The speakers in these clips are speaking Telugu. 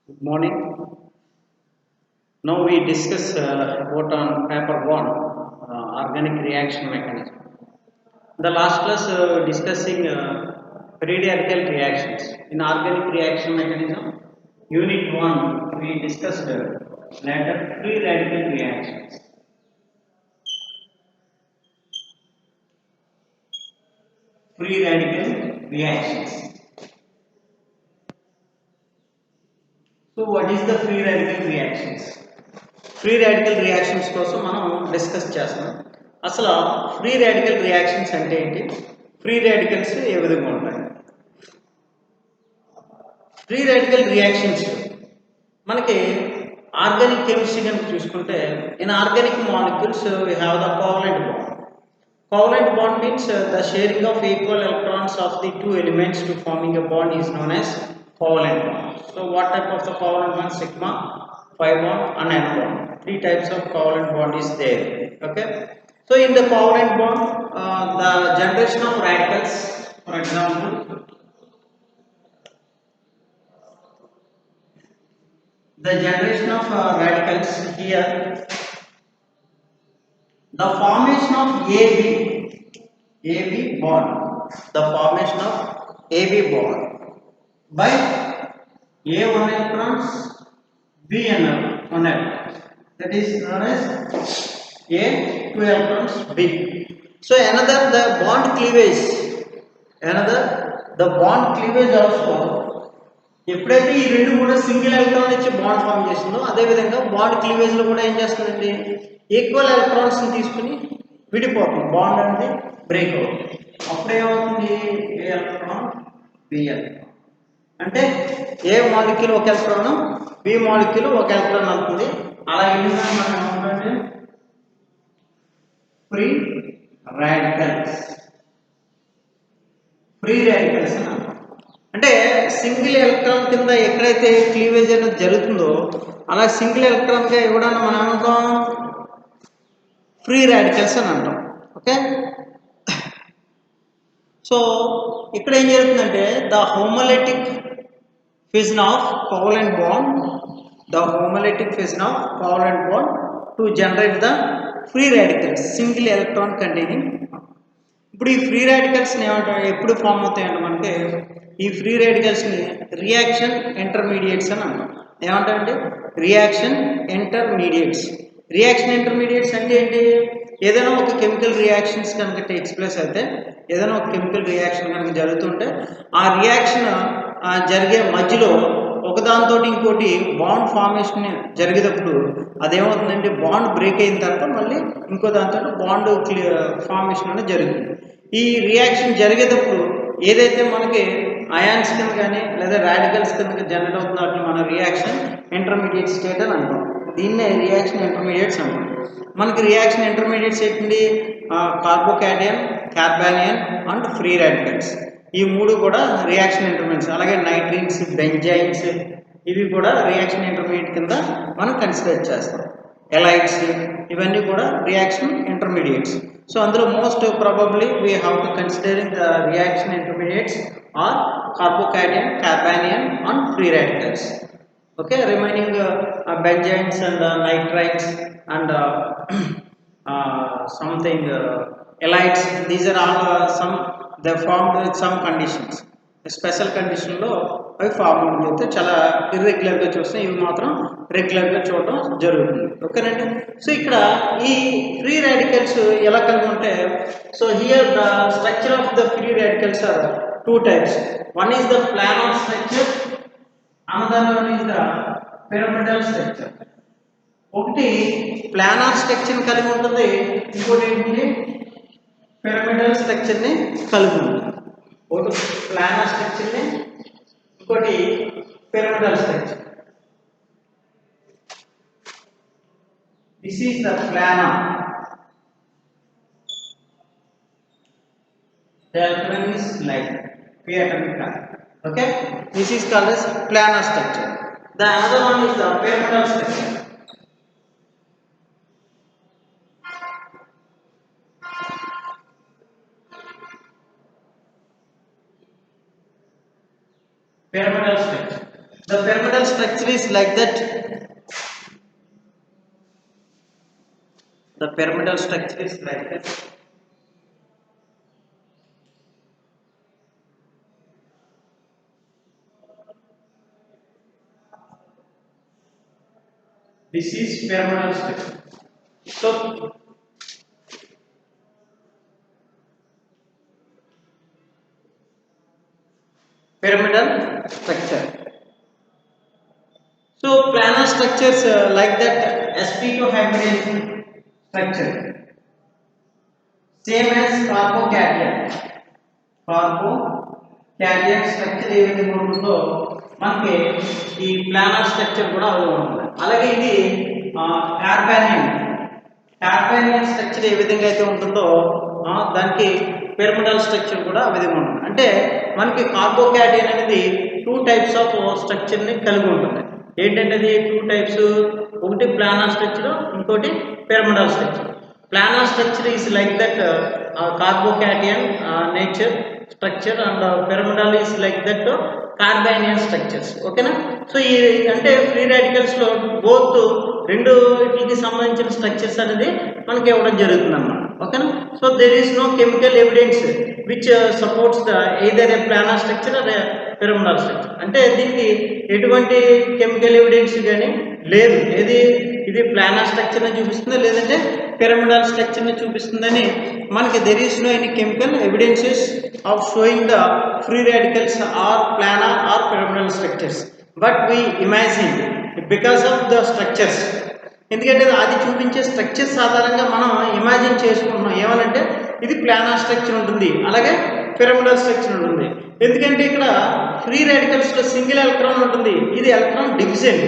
Good morning. Now we discuss about on paper one, organic reaction mechanism. The last class discussing free radical reactions. In organic reaction mechanism, unit one we discussed later free radical reactions. Free radical reactions. So what is the free radical reactions? Free radical reactions కోసం మనం డిస్కస్ చేస్తున్నాం. అసలు ఫ్రీ రాడికల్ రియాక్షన్స్ అంటే ఏంటి, ఫ్రీ రాడికల్స్ ఏ విధంగా ఉంటాయి? ఫ్రీ రాడికల్ రియాక్షన్స్ మనకి ఆర్గానిక్ కెమిస్ట్రీ కనుక చూసుకుంటే, in organic molecules we have the covalent bond. Covalent bond means the sharing of equal electrons of the two elements to forming a bond is known as covalent bond. So what type of the covalent bond? Sigma, pi bond and n bond. Three types of covalent bond is there. Okay. So in the covalent bond, the generation of radicals, for example, the generation of radicals here, the formation of AB bond, the formation of AB bond by A1 electrons, B1 electrons, that is known as A2 electrons B. So another the bond cleavage, the bond cleavage also, ఎప్పుడైతే ఈ రెండు కూడా సింగిల్ ఎలక్ట్రాన్ ఇచ్చి బాండ్ ఫామ్ చేస్తుందో, అదేవిధంగా బాండ్ క్లీవేజ్ లో కూడా ఏం చేస్తుందండి, ఈక్వల్ ఎలక్ట్రాన్స్ తీసుకుని విడిపోతుంది, బాండ్ అనేది బ్రేక్ అవుతుంది. అప్పుడేమవుతుంది, ఏ ఎలక్ట్రాన్ బి ఎలక్ట్రాన్, అంటే ఏ మాలిక్యూల్ ఒక ఎలక్ట్రాన్, బి మాలిక్యూల్ ఒక ఎలక్ట్రాన్ అవుతుంది. అలా ఏంటంటే మనం ఏమంటే ఫ్రీ రాడికల్స్, ఫ్రీ రాడికల్స్ అని అంటాం. అంటే సింగిల్ ఎలక్ట్రాన్ కింద ఎక్కడైతే క్లీవేజ్ అనేది జరుగుతుందో, అలా సింగిల్ ఎలక్ట్రాన్గా ఇవ్వడానికి మనం ఏమంటాం, ఫ్రీ రాడికల్స్ అని అంటాం. ఓకే. సో ఇక్కడ ఏం జరుగుతుందంటే, the homolytic fission of covalent bond, the homolytic fission of covalent bond to generate the free radicals, single electron containing. ఇప్పుడు ఈ ఫ్రీ రాడికల్స్ని ఏమంటారు, ఎప్పుడు ఫామ్ అవుతాయంటే మనకి ఈ ఫ్రీ రాడికల్స్ని రియాక్షన్ ఇంటర్మీడియట్స్ అని అంటాం. ఏమంటారంటే రియాక్షన్ ఇంటర్మీడియట్స్. రియాక్షన్ ఇంటర్మీడియట్స్ అంటే ఏంటి, ఏదైనా ఒక కెమికల్ రియాక్షన్స్ కనుక టేక్స్ ప్లేస్ అయితే, ఏదైనా ఒక కెమికల్ రియాక్షన్ కనుక జరుగుతుంటే, ఆ రియాక్షన్ జరిగే మధ్యలో ఒకదానితో ఇంకోటి బాండ్ ఫార్మేషన్ జరిగేటప్పుడు అదేమవుతుందంటే, బాండ్ బ్రేక్ అయిన తర్వాత మళ్ళీ ఇంకో దాంతో బాండ్ ఫార్మేషన్ అనేది జరుగుతుంది. ఈ రియాక్షన్ జరిగేటప్పుడు ఏదైతే మనకి అయాన్స్ కింద కానీ లేదా రాడికల్స్ కింద జనరేట్ అవుతుందో అట్లా మన రియాక్షన్ ఇంటర్మీడియట్ స్టేట్ అని అంటాం. దీన్నే రియాక్షన్ ఇంటర్మీడియట్స్ అంటాం. మనకి రియాక్షన్ ఇంటర్మీడియట్స్ ఏంటి, కార్బోకాటైన్, కార్బానియన్ అండ్ ఫ్రీ రాడికల్స్. ఈ మూడు కూడా రియాక్షన్ ఇంటర్మీడియట్స్. అలాగే నైట్రిన్స్, బెంజైన్స్, ఇవి కూడా రియాక్షన్ ఇంటర్మీడియట్ కింద మనం కన్సిడర్ చేస్తాం. ఎలైట్స్, ఇవన్నీ కూడా రియాక్షన్ ఇంటర్మీడియట్స్. సో అందులో most probably we have to considering the reaction intermediates are carbocation, carbanion and free radicals. Okay, remaining benzenes and nitrites and something halides, these are all some they formed with some conditions. Special కండిషన్లో అవి ఫామ్ అవుతుంది. చాలా ఇర్రెగ్యులర్గా చూస్తే ఇవి మాత్రం రెగ్యులర్గా చూడడం జరుగుతుంది. ఓకేనండి. సో ఇక్కడ ఈ ఫ్రీ రాడికల్స్ ఎలా కలిగి ఉంటే, so here the structure of the free radicals are two types. One is the planar structure, another one is the pyramidal structure. ఒకటి ప్లానార్ స్ట్రక్చర్ కలిగి ఉంటుంది, ఇంకోటి ఏంటి పిరమిడల్ స్ట్రక్చర్ ని కలిగి ఉంటుంది. ఒకటి ప్లానార్ స్ట్రక్చర్ ని, ఇంకోటి pyramidal structure. This is the planar. The acronym is like P atomic. Okay, this is called as planar structure. The other one is the pyramidal structure. Pyramidal structure. The pyramidal structure is like that. The pyramidal structure is like that. This is pyramidal structure. So pyramidal structure. So planar structures like that sp2 hybrid structure, same as carbocation. Carbocation structure ఏ విధంగా ఉంటుందో మనకి ఈ ప్లానర్ స్ట్రక్చర్ కూడా అదే ఉంటుంది. అలాగే ఇది కార్బానియన్ స్ట్రక్చర్ ఏ విధంగా అయితే ఉంటుందో దానికి పిరమిడల్ స్ట్రక్చర్ కూడా ఆ విధంగా ఉంటుంది. అంటే మనకి కార్బోకాటైన్ అనేది 2 టైప్స్ ఆఫ్ స్ట్రక్చర్ని కలిగి ఉంటుంది. ఏంటంటే అది 2 టైప్స్, ఒకటి ప్లానర్ స్ట్రక్చర్, ఇంకోటి pyramidal structure. Planar structure is like that carbocation nature structure, and pyramidal is like that carbanion structures. ఓకేనా? సో ఈ అంటే ఫ్రీ రాడికల్స్ లో బోత్ రెండు వీటికి సంబంధించిన స్ట్రక్చర్స్ అనేది మనకి ఇవ్వడం జరుగుతుంది అన్నమాట. ఓకేనా? So there is no chemical evidence which supports the either a planar structure or pyramidal structure. అంటే దీనికి ఎటువంటి కెమికల్ ఎవిడెన్స్ కానీ లేదు. ఇది ప్లానర్ స్ట్రక్చర్ని చూపిస్తుందా లేదంటే పిరమిడల్ స్ట్రక్చర్ని చూపిస్తుందని మనకి there is no any chemical evidences of showing the free radicals are planar or pyramidal structures. But we imagine because of the structures, ఎందుకంటే అది చూపించే స్ట్రక్చర్స్ ఆధారంగా మనం ఇమాజిన్ చేసుకుంటున్నాం. ఏమనంటే ఇది ప్లానర్ స్ట్రక్చర్ ఉంటుంది, అలాగే పిరమిడల్ స్ట్రక్చర్ ఉంటుంది. ఎందుకంటే ఇక్కడ ఫ్రీ రాడికల్స్లో సింగిల్ ఎలక్ట్రాన్ ఉంటుంది, ఇది ఎలక్ట్రాన్ డిఫిషియెంట్.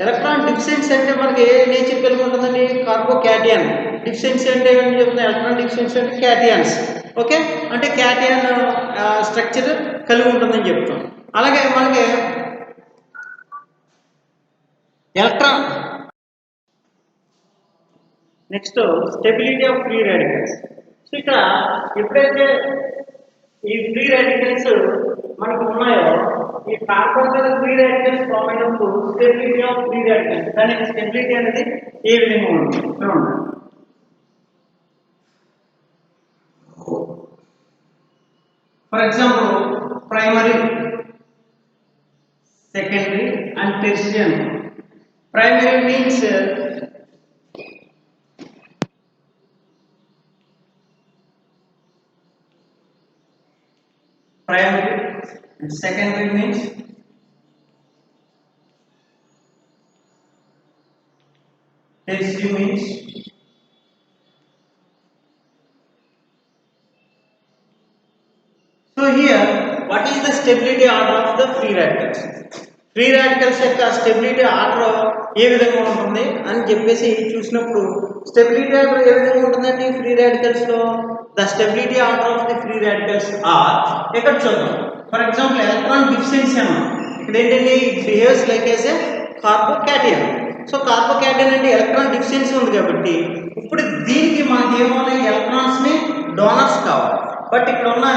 ఎలక్ట్రాన్ డిఫిషియన్సీ అంటే మనకి ఏ నేచర్ కలిగి ఉంటుందండి? కార్బోకాటైన్. డిఫిషియన్సీ అంటే ఏమని చెప్తుంది? ఎలక్ట్రాన్ డిఫిషియన్సీ అంటే క్యాటియన్స్. ఓకే, అంటే క్యాటియన్ స్ట్రక్చర్ కలిగి ఉంటుందని చెప్తాం. అలాగే మనకి electron next stability of free radicals. So ఇక్కడ ఎప్పుడైతే ఈ ఫ్రీ రాడికల్స్ మనకు ఉన్నాయో, ఈ కార్బన్ మీద ఫ్రీ రాడికల్స్ ఫామ్ అయినప్పుడు స్టెబిలిటీ ఆఫ్ ఫ్రీ రాడికల్స్, దానికి స్టెబిలిటీ అనేది ఏ విధంగా ఉంటుంది? For example primary, secondary and tertiary. Primary means primary, and secondary means tertiary means so here what is the stability order of the free radicals? Free radicals యొక్క స్టెబిలిటీ ఆర్డర్ ఏ విధంగా ఉంటుంది అని చెప్పేసి చూసినప్పుడు స్టెబిలిటీ ఆర్డర్ ఏ విధంగా ఉంటుందండి ఫ్రీ రాడికల్స్ లో? The stability order of the free radicals are, ఇక్కడ చూద్దాం. ఫర్ ఎగ్జాంపుల్ ఎలక్ట్రాన్ డిఫిషియన్సీ అన్నాం. ఇక్కడ ఏంటండి? It behaves like as a carbocation. So carbocation అంటే ఎలక్ట్రాన్ డిఫిషియన్సీ ఉంది కాబట్టి ఇప్పుడు దీనికి మనకి ఏమోనే ఎలక్ట్రాన్స్ ని డోనర్స్ కావాలి. బట్ ఇక్కడ ఉన్న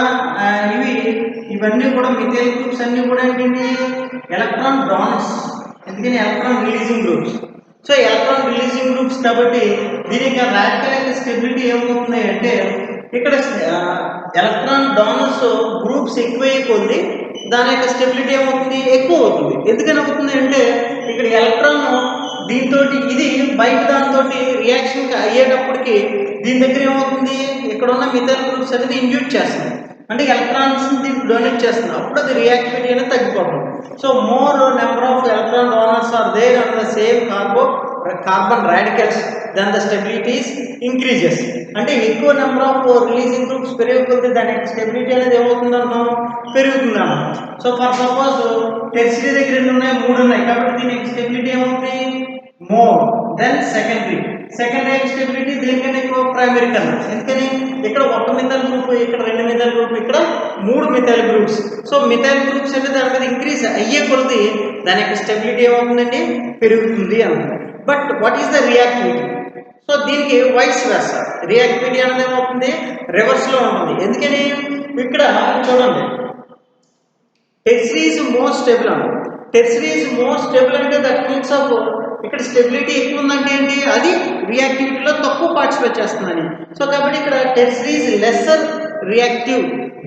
ఇవన్నీ కూడా మిథైల్ గ్రూప్స్ అన్ని కూడా ఏంటండి? Electron donors. ఎందుకని? Electron releasing groups. So electron releasing groups కాబట్టి దీని యొక్క రాడికల్ యొక్క స్టెబిలిటీ ఏమవుతుంది అంటే ఇక్కడ ఎలక్ట్రాన్ డోనర్స్ గ్రూప్స్ ఎక్కువయ్యే కొద్ది దాని యొక్క స్టెబిలిటీ ఏమవుతుంది? ఎక్కువ అవుతుంది. ఎందుకని అవుతుంది అంటే ఇక్కడ ఎలక్ట్రాన్ దీంతో ఇది బయట దాంతో రియాక్షన్ అయ్యేటప్పటికి దీని దగ్గర ఏమవుతుంది? ఇక్కడ ఉన్న మిథైల్ గ్రూప్స్ అనేది ఇండ్యూట్ చేస్తుంది, అంటే ఎలక్ట్రాన్స్ దీనికి డొనేట్ చేస్తుంది. అప్పుడు అది రియాక్టివిటీ అనేది తగ్గిపోతుంది. So more number of electron donors are there on the same carbon radicals than the stabilities increases. అంటే ఎక్కువ నెంబర్ ఆఫ్ రిలీజింగ్ గ్రూప్స్ పెరుగుతుంది, దాని స్టెబిలిటీ అనేది ఏమవుతుందన్నాం? పెరుగుతుందన్నాం. సో ఫర్ సపోజ్ టెర్షియరీ దగ్గర 2 ఉన్నాయి, 3 ఉన్నాయి కాబట్టి దీని స్టెబిలిటీ ఏమవుతుంది? More than secondary. Secondary stability దేనికన్నా ఎక్కువ? ప్రైమరీ కన్నా. ఎందుకని? ఇక్కడ 1 మిథైల్ గ్రూప్, ఇక్కడ 2 మిథైల్ గ్రూప్, ఇక్కడ 3 methyl groups. So methyl groups అంటే దాని మీద ఇంక్రీజ్ అయ్యే కొలది దాని యొక్క స్టెబిలిటీ ఏమవుతుందండి? పెరుగుతుంది అన్నమాట. But what is the reactivity? So దీనికి వైస్ వెర్సా రియాక్టివిటీ అనేది ఏమవుతుంది? రివర్స్ లో ఉంటుంది. ఎందుకని? ఇక్కడ చూడండి, టెర్షియరీ ఈజ్ మోర్ స్టేబుల్ అన్నమాట. టెర్షరీ ఈజ్ మోర్ స్టేబుల్ అంటే దట్ మీన్స్ ఆఫ్ ఇక్కడ స్టెబిలిటీ ఎక్కువ ఉందంటే ఏంటి, అది రియాక్టివిటీలో తక్కువ పార్టిసిపేట్ చేస్తుందని. సో కాబట్టి ఇక్కడ tertiary is lesser reactive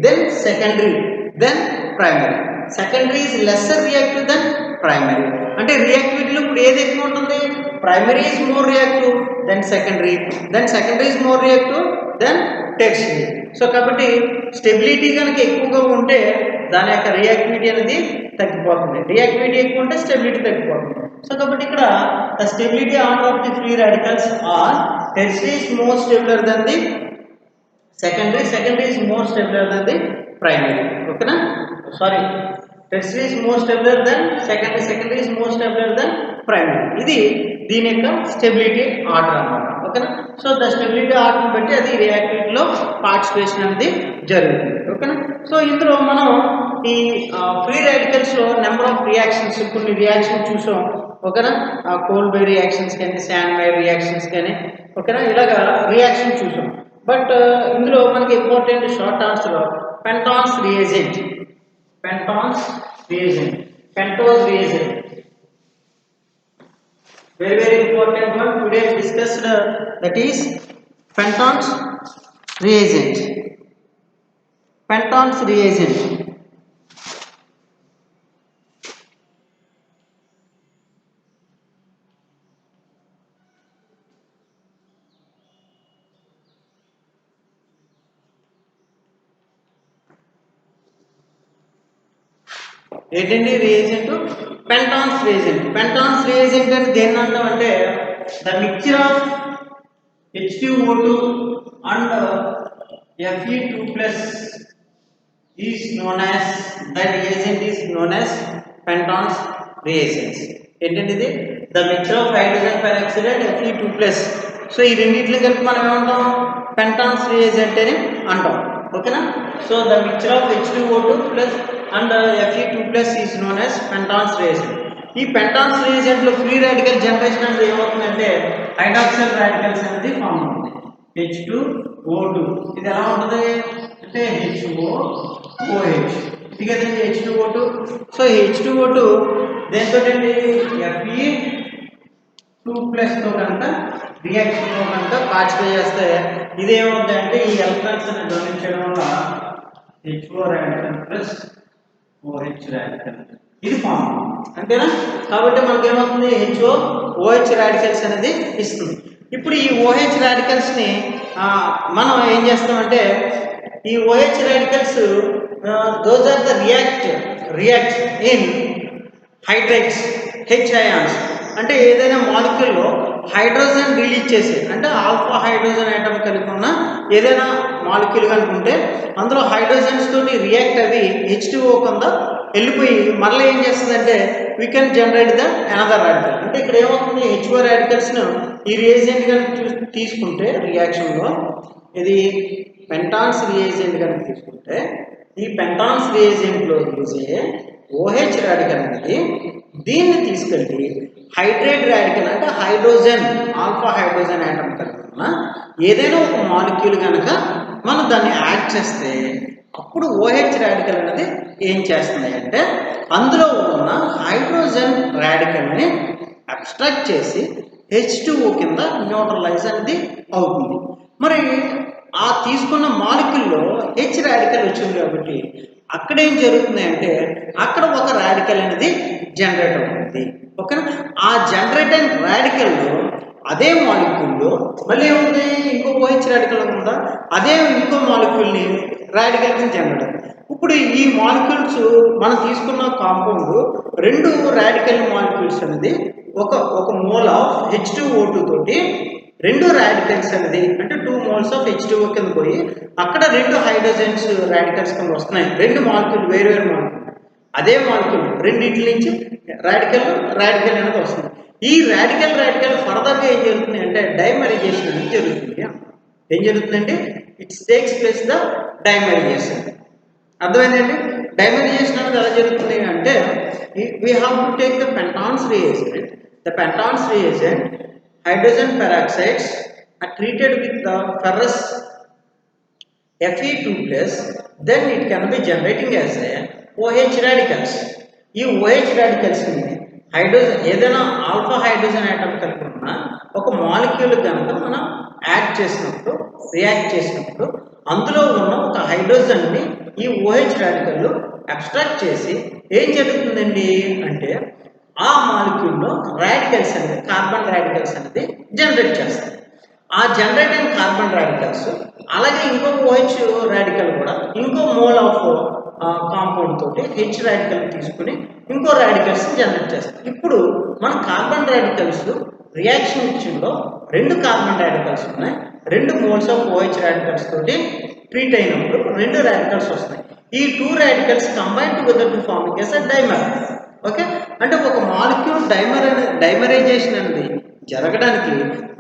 than secondary than primary. Secondary is lesser reactive than primary. అంటే రియాక్టివిటీలో ఇప్పుడు ఏది ఎక్కువ ఉంటుంది, primary is more reactive than secondary is more reactive than tertiary. So కాబట్టి స్టెబిలిటీ కనుక ఎక్కువగా ఉంటే దాని యొక్క రియాక్టివిటీ అనేది తగ్గిపోతుంది, రియాక్టివిటీ ఎక్కువ ఉంటే స్టెబిలిటీ తగ్గిపోతుంది. సో కాబట్టి ఇక్కడ the stability order of the free radicals are tertiary is more stabler than the secondary is more stabler than the primary. Okay na? Sorry, tertiary is more stabler than secondary is more stabler than primary. ఇది దీని యొక్క స్టెబిలిటీ ఆర్డర్ అన్నమాట. ఓకేనా? సో ద స్టెబిలిటీ ఆర్డర్ని బట్టి అది రియాక్టివిటీలో పార్టిసిపేషన్ అనేది జరుగుతుంది. ఓకేనా? సో ఇందులో మనం ఈ ఫ్రీ రాడికల్స్లో నెంబర్ ఆఫ్ రియాక్షన్స్, కొన్ని రియాక్షన్ చూసాం. ఓకేనా? కోల్బే రియాక్షన్స్ కానీ శాండ్మైర్ రియాక్షన్స్ కానీ, ఓకేనా, ఇలాగా రియాక్షన్ చూసాం. బట్ ఇందులో మనకి important short answer Penton's reagent, Penton's reagent, very important one today discussed, that is Penton's reagent. ఏంటండి రియేజెంట్? పెంటాన్స్ రియేజెంట్ అని దేన్ని అంటామంటే the mixture of H2O2 and Fe2+ is known as, that reagent is known as Penton's reagents. ఏంటండి ఇది? The mixture of hydrogen peroxide and Fe2+. So ఈ రెండింటిని కలిపి మనం ఏమంటాం, పెంటాన్స్ రియేజెంట్ అని అంటాం. ఓకేనా? So the mixture of H2O2+ and Fe2+ is known as Penton's reagent. ఈ పెంటాన్స్ రియేజెంట్ లో ఫ్రీ రాడికల్ జనరేషన్ అనేది ఏమవుతుందంటే హైడ్రాక్సిల్ రాడికల్స్ అనేది ఫామ్ అవుతుంది. H2O2 ఇది ఎలా ఉంటుంది అంటే HOOH, ఇది కదండి H2O2. సో H2O2 దేంతో అండి Fe2+ తో కనుక రియాక్షన్లో కనుక పార్టిసిపేట్ చేస్తే ఇదేమవుతుంది అంటే ఈ ఎలక్ట్రాన్స్ అనేది డొనేట్ చేయడం వల్ల HO radical plus OH radical ఇది ఫామ్, అంతేనా? కాబట్టి మనకి ఏమవుతుంది, HOOH రాడికల్స్ అనేది ఇస్తుంది. ఇప్పుడు ఈ OH రాడికల్స్ని మనం ఏం చేస్తామంటే ఈ OH radicals those are the react in hydrides H ions. అంటే ఏదైనా మాలిక్యూల్లో హైడ్రోజన్ రిలీజ్ చేసే, అంటే ఆల్ఫా హైడ్రోజన్ ఐటమ్ కలిగి ఉన్న ఏదైనా మాలిక్యూల్ కనుకుంటే అందులో హైడ్రోజన్స్ తోటి రియాక్ట్ అవి H2O కింద వెళ్ళిపోయి మళ్ళీ ఏం చేస్తుందంటే we can generate the another radical. అంటే ఇక్కడ ఏమవుతుంది, HO రాడికల్స్ను ఈ రియేజెంట్ కనుక తీసుకుంటే రియాక్షన్లో, ఇది పెంటాన్స్ రియేజెంట్ కనుక తీసుకుంటే ఈ పెంటాన్స్ రియేజెంట్లో యూజ్ అయ్యే OH రాడికల్ అనేది దీన్ని తీసుకెళ్ళి హైడ్రేట్ రాడికల్, అంటే హైడ్రోజన్ ఆల్ఫా హైడ్రోజన్ ఐటమ్ కలిగి ఉన్న ఏదైనా ఒక మాలిక్యూల్ కనుక మనం దాన్ని యాడ్ చేస్తే అప్పుడు OH రాడికల్ అనేది ఏం చేస్తుంది అంటే అందులో ఉన్న హైడ్రోజన్ రాడికల్ని అబ్స్ట్రాక్ట్ చేసి H2O కింద న్యూట్రలైజ్ అనేది అవుతుంది. మరి ఆ తీసుకున్న మాలిక్యూల్లో H రాడికల్ వచ్చింది కాబట్టి అక్కడ ఏం జరుగుతుంది అంటే అక్కడ ఒక రాడికల్ అనేది జనరేట్ అవుతుంది. ఓకేనా? ఆ జనరేట్ అయిన రాడికల్లో అదే మాలిక్యూల్లో మళ్ళీ ఏముంది, ఇంకో OH రాడికల్ ఉందా, అదే ఇంకో మాలిక్యూల్ని రాడికల్ జనరేట్ అవుతుంది. ఇప్పుడు ఈ మాలిక్యూల్స్ మనం తీసుకున్న కాంపౌండ్ రెండు రాడికల్ మాలిక్యూల్స్ అనేది ఒక మోల్ ఆఫ్ H2O2 తోటి రెండు రాడికల్స్ అనేది అంటే 2 moles ఆఫ్ H2O కింద పోయి అక్కడ రెండు హైడ్రోజన్స్ రాడికల్స్ కింద వస్తున్నాయి. రెండు మాలిక్యూల్ వేరు మాలిక్యూల్, అదే మాలిక్యూల్ రెండింటి నుంచి రాడికల్ అనేది వస్తుంది. ఈ రాడికల్ ఫర్దర్గా ఏం జరుగుతుంది అంటే డైమరైజేషన్ అనేది జరుగుతుంది. ఏం జరుగుతుందంటే it's takes place the dimerization. అర్థమైందండి? డైమరైజేషన్ అనేది ఎలా జరుగుతుంది అంటే we have to take the Penton's reagent. The Penton's reagent hydrogen peroxides are treated with the ferrous Fe2+, then it can be generating as a OH radicals. ఈ OH రాడికల్స్ని హైడ్రోజన్ ఏదైనా ఆల్ఫా హైడ్రోజన్ ఆటమ్ కలిగి ఉన్న ఒక మాలిక్యూల్ కనుక మనం యాడ్ చేసినప్పుడు రియాక్ట్ చేసినప్పుడు అందులో ఉన్న ఒక హైడ్రోజన్ని ఈ OH రాడికల్ అబ్స్ట్రాక్ట్ చేసి ఏం జరుగుతుందండి అంటే ఆ మాలిక్యూల్లో రాడికల్స్ అనేది కార్బన్ రాడికల్స్ అనేది జనరేట్ చేస్తాయి. ఆ జనరేట్ అయిన కార్బన్ రాడికల్స్ అలాగే ఇంకో OH రాడికల్ కూడా ఇంకో మోల్ ఆఫ్ కాంపౌండ్ తోటి H రాడికల్ తీసుకుని ఇంకో రాడికల్స్ జనరేట్ చేస్తాం. ఇప్పుడు మన కార్బన్ రాడికల్స్ రియాక్షన్ ఇచ్చిందో 2 కార్బన్ రాడికల్స్ ఉన్నాయి, 2 మోల్స్ ఆఫ్ OH రాడికల్స్ తోటి ట్రీట్ అయినప్పుడు 2 రాడికల్స్ వస్తాయి. ఈ 2 radicals combine together to forming as dimer. Okay, అంటే ఒక మాలిక్యూల్ డైమరైజేషన్ అనేది జరగడానికి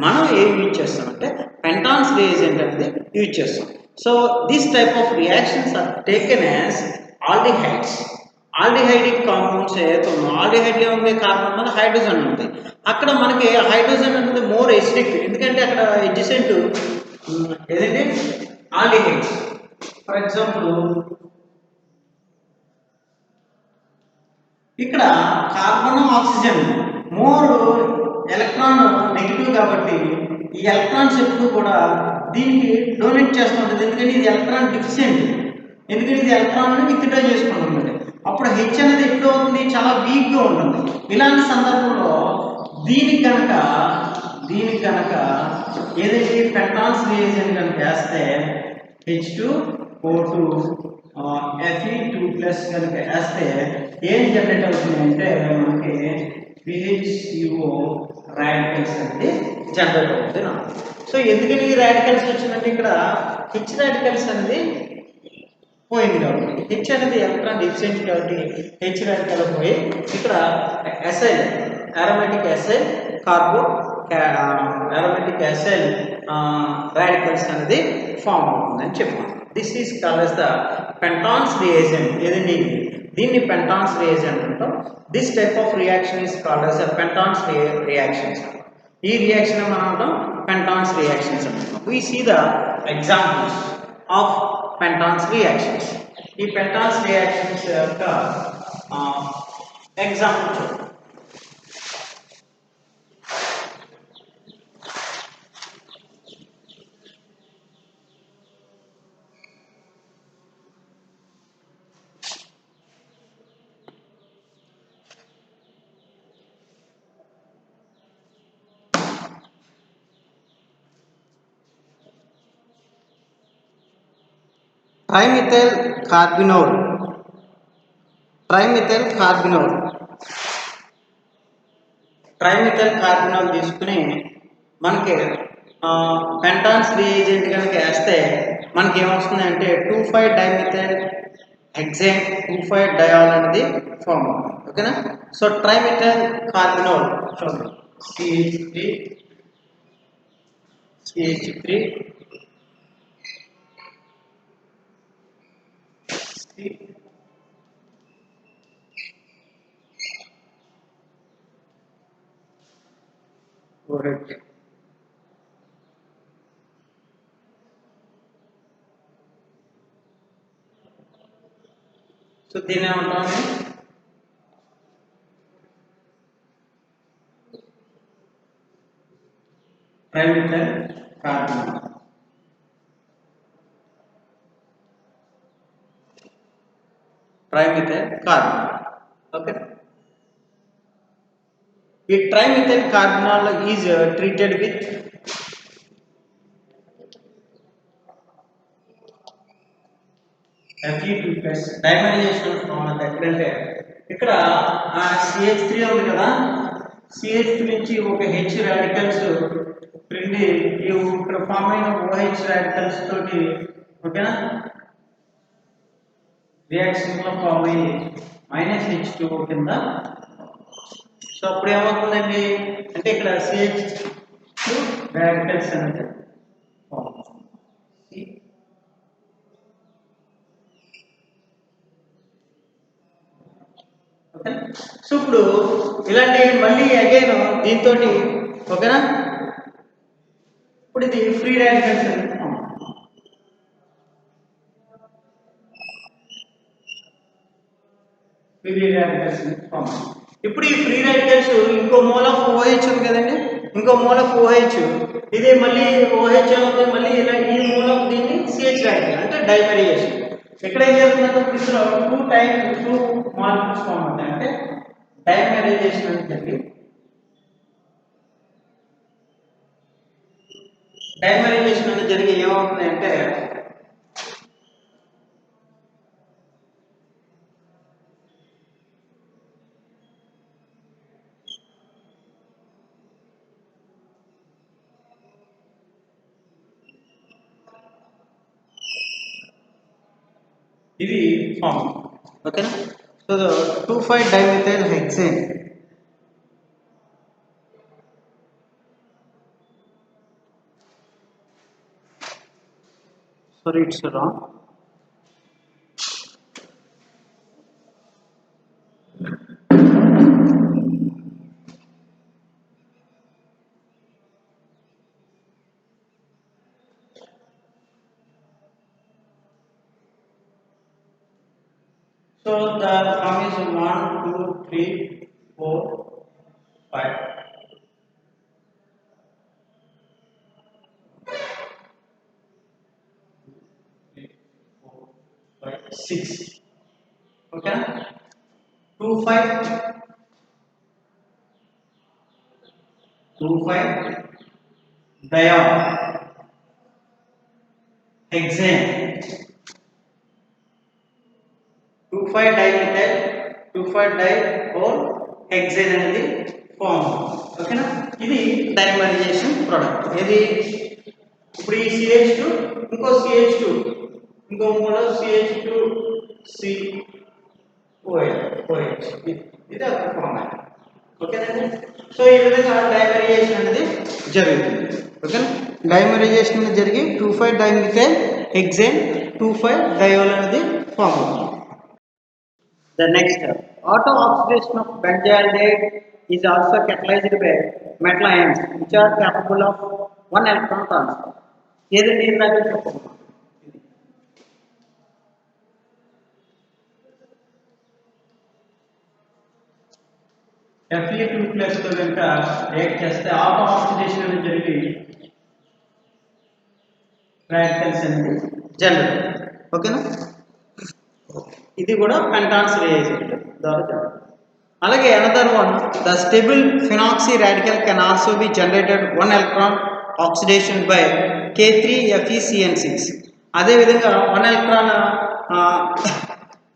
మనం ఏం యూజ్ చేస్తామంటే పెంటాన్స్ రియేజెంట్ అనేది యూజ్ చేస్తాం. So this type of reactions are taken as aldehydes. Aldehydic compounds ఏదైతే ఉందో ఆల్డిహైడ్లో ఉండే కార్బన్ మీద హైడ్రోజన్ ఉంటుంది. అక్కడ మనకి హైడ్రోజన్ అనేది మోర్ ఎసిడిక్, ఎందుకంటే అక్కడ ఎడ్జసెంట్ ఏదంటే ఆల్డిహైడ్స్. ఫర్ ఎగ్జాంపుల్ ఇక్కడ carbon oxygen more electron negative కాబట్టి ఈ ఎలక్ట్రాన్స్ ఎప్పుడు కూడా దీనికి డొనేట్ చేస్తూ ఉంటుంది, ఎందుకంటే ఇది ఎలక్ట్రాన్ డిఫిషియెంట్, ఎందుకంటే ఇది ఎలక్ట్రాన్ విత్డ్రా చేసుకుంటుంది. అప్పుడు హెచ్ అనేది ఎప్పుడు అవుతుంది, చాలా వీక్గా ఉంటుంది. ఇలాంటి సందర్భంలో దీనికి కనుక ఏదైతే పెంటాన్స్ రియేజెంట్ కనుక వేస్తే H2O2 Fe2+ కనుక వేస్తే ఏం జనరేట్ అవుతుంది అంటే మనకి PHCO రాడికల్స్ అనేది జనరేట్ అవుతుంది. సో ఎందుకని ఈ రాడికల్స్ వచ్చిందంటే ఇక్కడ H రాడికల్స్ అనేది పోయింది కాబట్టి, H అనేది ఎలక్ట్రాన్ డిఫిషియెంట్ కాబట్టి H రాడికల్ పోయి ఇక్కడ acyl aromatic acyl కార్బో aromatic acyl radicals అనేది ఫామ్ అవుతుందని చెప్పాను. This is called as the Pentons reagent. ఏదండి దీన్ని Pentons reagent అంటాం. This type of reaction is called as a Pentons reactions. ఈ రియాక్షన్ మనం అంటాం Pentons reactions అంటాం. We see the examples of Pentons reactions. ఈ Pentons reactions యొక్క ఎగ్జాంపుల్ ట్రైమిథైల్ కార్బినోల్ తీసుకుని మనకి పెంటాన్స్ రియేజెంట్ కనుక వేస్తే మనకి ఏమొస్తుంది అంటే 2,5-డైమిథైల్ హెక్సేన్ 2,5-డయాల్ అనేది ఫామ్ అవుతుంది. ఓకేనా. సో ట్రైమిథైల్ కార్బినోల్ చూడండి CH3 OH. సో దీని ఏమంటాం ట్రైమిథైల్ కార్బన్. ఓకే. ఈ trimethyl కార్బనాల్ is treated with Fe2+ డైమరైజేషన్ ఎక్కడంటే ఇక్కడ CH3 ఉంది కదా, CH3 నుంచి ఒక H రాడికల్స్ పిండి ఇక్కడ ఫామ్ అయిన OH రాడికల్స్ తోటి ఓకేనా రియాక్షన్ లో ఫామ్ అయ్యి -H2O కింద. సో అప్పుడు ఏమవుతుందండి అంటే ఇక్కడ CH2 రాడికల్స్ అనేది ఫామ్. ఓకే. సో ఇప్పుడు ఇలాంటి మళ్ళీ అగైన్ దీంతో ఓకేనా ఇప్పుడు ఇది ఫ్రీ రాడికల్స్ అనేది ఫామ్. Free radicals form. ఇప్పుడు ఈ ఫ్రీ రాడికల్స్ ఇంకో మోల్ ఆఫ్ OH ఉంది కదండి, ఇంకో మోల్ ఆఫ్ OH, ఇది మళ్ళీ OH అవుతుంది, మళ్ళీ ఇలా ఈ మోల్ ఆఫ్ దీన్ని CH రాడికల్ అంటే డైమెరైజేషన్. ఇక్కడ ఏం జరుగుతుందంటే ఇందులో 2 మాలిక్యూల్స్ ఫామ్ అవుతాయి, అంటే డైమెరైజేషన్ అని చెప్పి డైమెరైజేషన్ అనేది జరిగి ఏమవుతుంది అంటే ఇది ఫామ్. ఓకేనా. So 2,5-dimethyl hexane, sorry it's wrong. So the sum is 1, 2, 3, 4, 5. 6. Okay. 2, 5, 2, 5 diol hexane, 2,5-dimethyl 2,5-diol hexane అనేది ఫామ్. ఓకేనా. ఇది డైమరైజేషన్ ప్రోడక్ట్. ఇది ఇప్పుడు ఈ CH2 ఇంకో CH2 ఇంకో మూల CH2COH ఇది ఒక ఫామ్. ఓకేనండి. సో ఈ విధంగా డైమరైజేషన్ అనేది జరుగుతుంది. ఓకేనా. డైమరైజేషన్ అనేది జరిగి 2,5-dimethyl hexane 2,5-diol అనేది ఫామ్ అవుతుంది. The next auto oxidation of benzaldehyde is also catalyzed by metal ions which are capable of 1 electron transfer. ఏదండి ఇందాక చెప్పండి. Fe2+ తో కనుక రియాక్ట్ చేస్తే ఆటో ఆక్సిడేషన్ అనేది జరిగి రాడికల్స్ అనేది జనరేట్. ఓకేనా. ఇది కూడా పెంటాన్స్ రియేజెంట్ ద్వారా జరుగుతుంది. అలాగే another one, the stable phenoxy radical can also be generated 1 electron oxidation by K3FeCN6. అదేవిధంగా 1 electron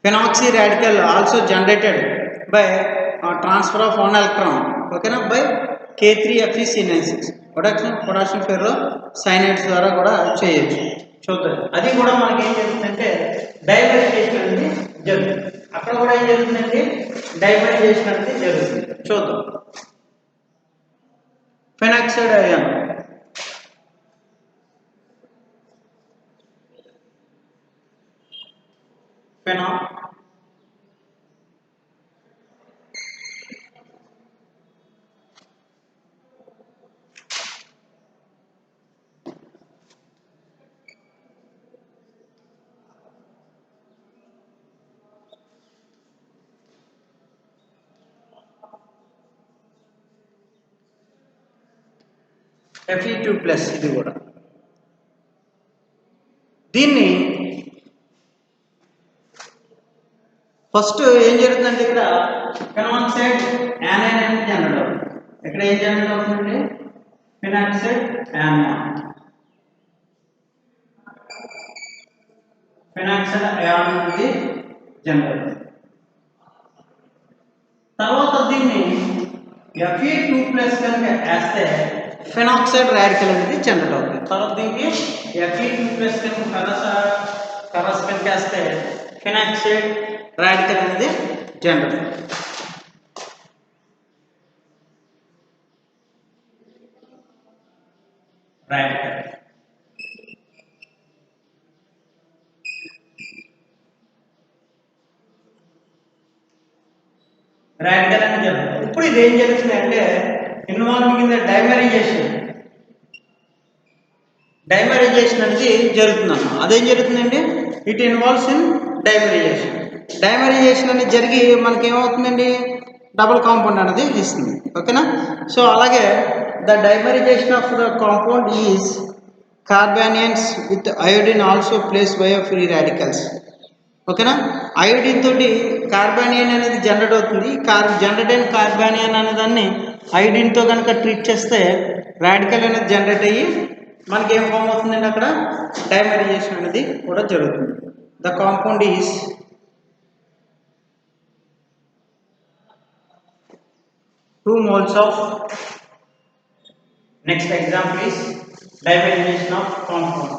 phenoxy radical also generated by transfer of 1 electron. ఓకేనా. By K3FeCN6 potassium ferro cyanides ద్వారా కూడా చేయొచ్చు. చూద్దాం. అది కూడా మనకి ఏం జరుగుతుందంటే డైమరైజేషన్ అనేది జరుగుతుంది. అక్కడ కూడా ఏం జరుగుతుందంటే డైమరైజేషన్ అనేది జరుగుతుంది. చూద్దాం. ఫెనాక్సైడ్ అయాన్, Fe2+. ఇది కూడా దీన్ని ఫస్ట్ ఏం జరుగుతుందంటే ఇక్కడ ఫెనాక్సైడ్ యానైన్ అనేది జనరేట్ అవుతుంది. ఇక్కడ ఏం జనరేట్ అవుతుందంటే ఫెనాక్సైడ్ యానియాన్, ఫెనాక్సైడ్ అయాన్ అనేది జనరేట్ అవుతుంది. తర్వాత దీన్ని Fe2+ కనుక వేస్తే ఫెనాక్సైడ్ రాడికల్ అనేది జనరేట్ అవుతుంది. తర్వాత దీనికి Fe2+ కనుక ఫెరస్ కనుక వేస్తే ఫెనాక్సైడ్ రాడికల్ అనేది జనరేట్ అవుతుంది. రాడికల్ రాడికల్ అని జరుగుతుంది. ఇప్పుడు ఇది ఏం జరుగుతుంది అంటే ఇన్వాల్వింగ్ ఇన్ ద డైమరైజేషన్ అనేది జరుగుతుంది అన్న. అదేం జరుగుతుందండి, ఇట్ ఇన్వాల్వ్స్ ఇన్ డైమరైజేషన్. డైమరైజేషన్ అనేది జరిగి మనకి ఏమవుతుందండి, డబుల్ కాంపౌండ్ అనేది ఇస్తుంది. ఓకేనా. సో అలాగే the dimerization of the compound is carbanions with iodine also place by free radicals. ఓకేనా. అయోడిన్ తోటి కార్బానియన్ అనేది జనరేట్ అవుతుంది. జనరేట్ అయిన కార్బానియన్ అనే దాన్ని అయోడిన్తో కనుక ట్రీట్ చేస్తే రాడికల్ అనేది జనరేట్ అయ్యి మనకి ఏం ఫామ్ అవుతుందండి, అక్కడ డైమరైజేషన్ అనేది కూడా జరుగుతుంది. The compound is two moles of. Next example is dimerization of compound.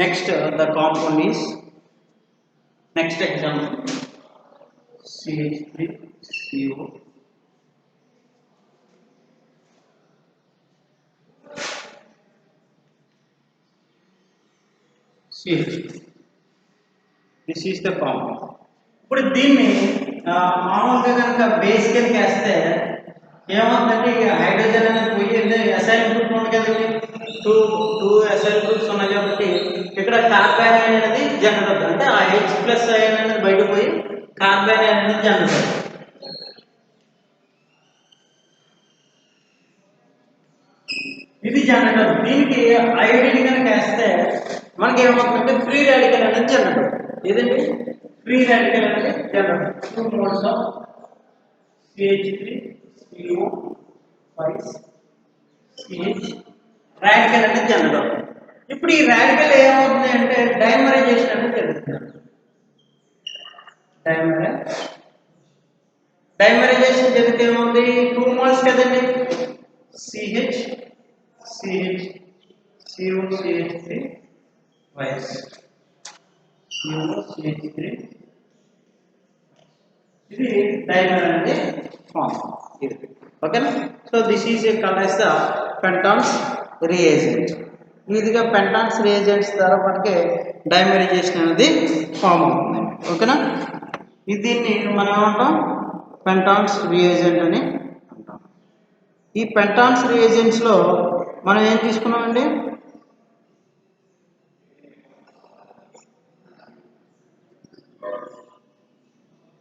Next the compound is, next example, CH3CO CH. This is the compound. ఇప్పుడు దీన్ని మామూలుగా కనుక బేస్ కింద వేస్తే ఏమవుతుందంటే హైడ్రోజన్ అనేది పోయి అసైల్ గ్రూప్ ఉంది కదండి, టూ అసైల్ గ్రూప్స్ ఉన్నాయి కాబట్టి ఇక్కడ కార్బానియన్ అనేది జనరేట్ అవుతుంది. అంటే ఆ H ప్లస్ అయన్ అనేది బయట పోయి కార్బానియన్ అనేది జనరేట్ అవుతుంది. ఇది జనరేట్ అవుతుంది. దీనికి అయోడిన్ కనుక వేస్తే మనకి ఏమవుతుందంటే ఫ్రీ రాడికల్ అనేది జనరేట్ అవుతుంది. ఏదండి, ఫ్రీ రాడికల్ అనేది జనరేట్ అవుతుంది. Two moles of CH3CO5CH radical అనేది జనరేట్ అవుతుంది. ఇప్పుడు ఈ రాడికల్ ఏమవుతుంది అంటే డైమరైజేషన్ అనేది జరుగుతుంది. డైమరైజేషన్ జరిగితే ఏమవుతుంది, టూ మోల్స్ కదండి, CH COCH3 COCH3 ఇది డైమర్ అనేది ఫామ్. ఓకేనా. So this is called as the Penton's reagent. ఈ విధంగా పెంటాన్స్ రియేజెంట్స్ ద్వారా మనకి డైమరైజేషన్ అనేది ఫామ్ అవుతుంది. ఓకేనా. దీన్ని మనం ఏమంటాం, పెంటాన్స్ రియేజెంట్ అని అంటాం. ఈ పెంటాన్స్ రియేజెంట్స్లో మనం ఏం తీసుకున్నామండి,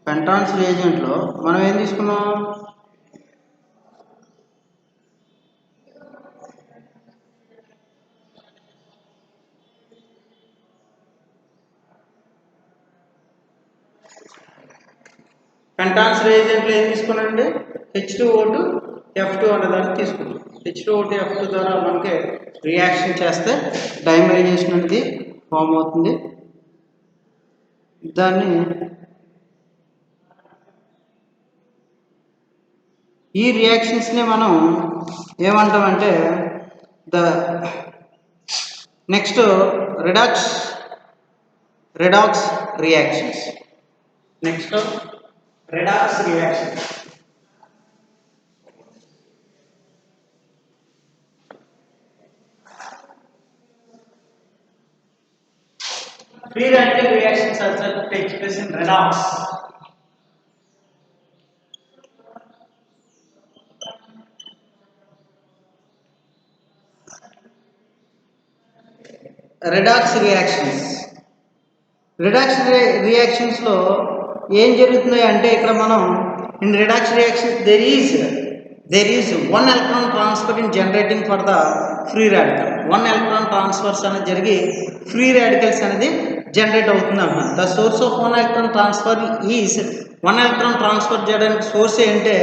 పెంటాన్స్ రియేజెంట్లో మనం ఏం తీసుకున్నాం, పెంటాన్స్ రియేజెంట్లో ఏం తీసుకున్నామండి, H2O2 F2 అనే దాన్ని తీసుకున్నాం. H2O2 F2 ద్వారా మనకి రియాక్షన్ చేస్తే డైమరైజేషన్ అనేది ఫామ్ అవుతుంది. దాన్ని ఈ రియాక్షన్స్ని మనం ఏమంటామంటే the next redox reactions. Next redox reaction. Free radical reactions also takes place in redox. Redox reactions లో ఏం జరుగుతుంది అంటే ఇక్కడ మనం in redox reaction there is one electron transfer in generating for the free radical. One electron transfers అనేది జరిగి ఫ్రీ రాడికల్స్ అనేది జనరేట్ అవుతుంది అన్నమాట. The source of one electron transfer is, one electron transfer చేయడానికి సోర్స్ ఏంటంటే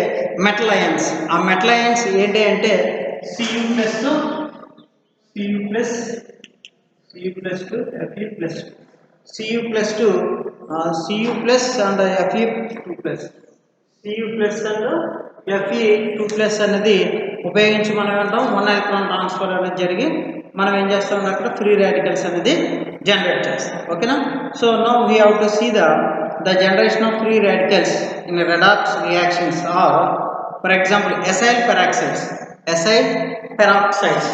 మెటల్ అయాన్స్. ఆ మెటల్ అయాన్స్ ఏంటి అంటే Cu plus to Fe plus and Fe2 plus Cu plus and Fe2 plus అనేది ఉపయోగించి మనం అంటాం వన్ ఎలక్ట్రాన్ ట్రాన్స్ఫర్ అనేది జరిగి మనం ఏం చేస్తాం, అక్కడ ఫ్రీ రాడికల్స్ అనేది జనరేట్ చేస్తాం. ఓకేనా. So now we have to see the generation of free radicals in redox reactions are, for example, acyl peroxides. Acyl peroxides.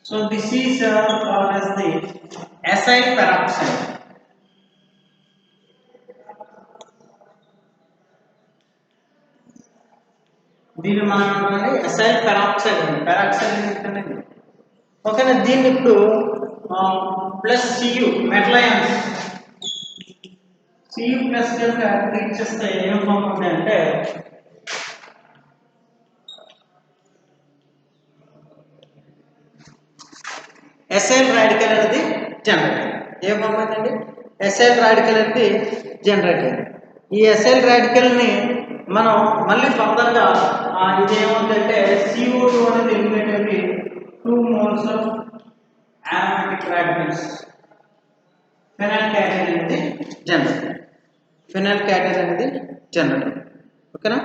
So this is called as the acyl peroxide. దీన్ని మనం ఏమంటామండి అసైల్ పెరాక్సైడ్ అండి. పెరాక్సైడ్ ఎందుకండి ఓకేనా. దీన్ని ఇప్పుడు plus CU metal ions CU plus కనుక ట్రీట్ చేస్తే ఏం ఫామ్ అవుతుంది అంటే ఎసైల్ రాడికల్ అనేది జనరేట్ ఏం ఫామ్ అవుతుందండి ఎసైల్ రాడికల్ అనేది జనరేట్ అయింది. ఈ ఎసైల్ రాడికల్ని మనం మళ్ళీ ఫర్దర్గా ఇది ఏమవుతుందంటే CO2 అనేది ఎలిమినేట్ అయ్యి 2 moles of aromatic radicals phenyl cation అనేది జనరేట్ ఫినైల్ క్యాటైన్ అనేది జనరేట్ ఓకేనా.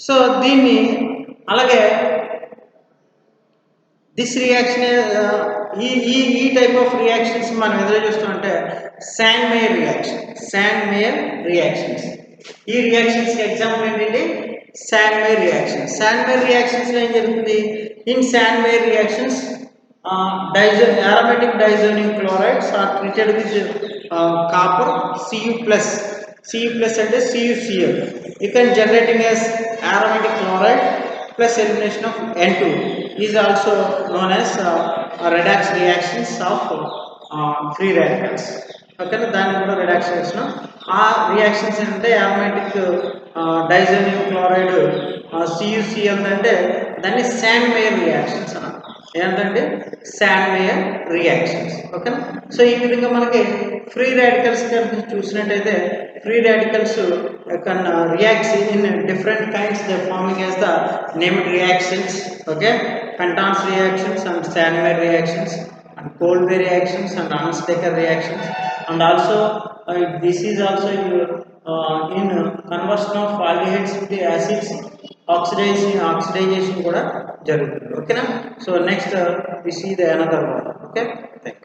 సో దీన్ని అలాగే దిస్ రియాక్షన్ ఈ ఈ ఈ టైప్ ఆఫ్ రియాక్షన్స్ మనం ఎదురు చూస్తామంటే శాండ్ మేయర్ రియాక్షన్స్. ఈ రియాక్షన్స్ ఎగ్జాంపుల్ ఏంటంటే శాండ్ మేయర్ రియాక్షన్స్ లో ఏం జరుగుతుంది in sand mayor reactions aromatic diazonium chlorides are treated with copper Cu plus అంటే CuCl. You can generating as aromatic chloride plus elimination of N2 is also known as redox reactions of free radicals. ఓకేనా దాన్ని కూడా రిడాక్స్ చేసిన ఆ రియాక్షన్స్ అంటే aromatic diazonium chloride CuCl అంటే దాన్ని శాండ్ మేయర్ రియాక్షన్స్ అన్నారు. ఏంటంటే శాండ్ మేయర్ రియాక్షన్స్ ఓకేనా. సో ఈ విధంగా మనకి ఫ్రీ రాడికల్స్ చూసినట్టయితే free radicals reacts in different kinds they forming as the named reactions okay. Penton's reactions and Sandmeyer reactions and cold way reactions and Anstecker reactions, and also this is also in conversion of aldehydes to acids oxidation కూడా జరుగుతుంది ఓకేనా. So next we see the another one. Okay, thank you.